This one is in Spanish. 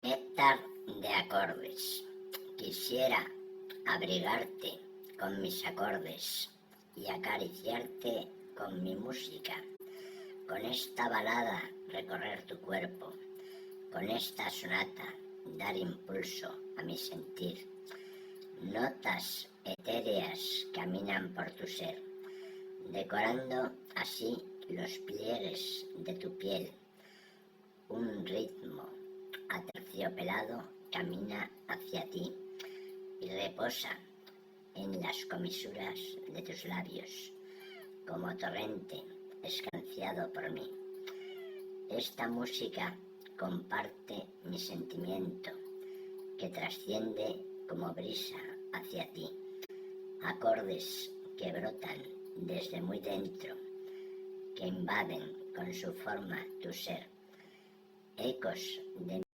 Néctar de acordes. Quisiera abrigarte con mis acordes y acariciarte con mi música. Con esta balada recorrer tu cuerpo, con esta sonata dar impulso a mi sentir. Notas etéreas caminan por tu ser, decorando así los pliegues de tu piel. Un ritmo aterciopelado camina hacia ti y reposa en las comisuras de tus labios, como torrente escanciado por mí. Esta música comparte mi sentimiento, que trasciende como brisa hacia ti. Acordes que brotan desde muy dentro, que invaden con su forma tu ser. Ecos de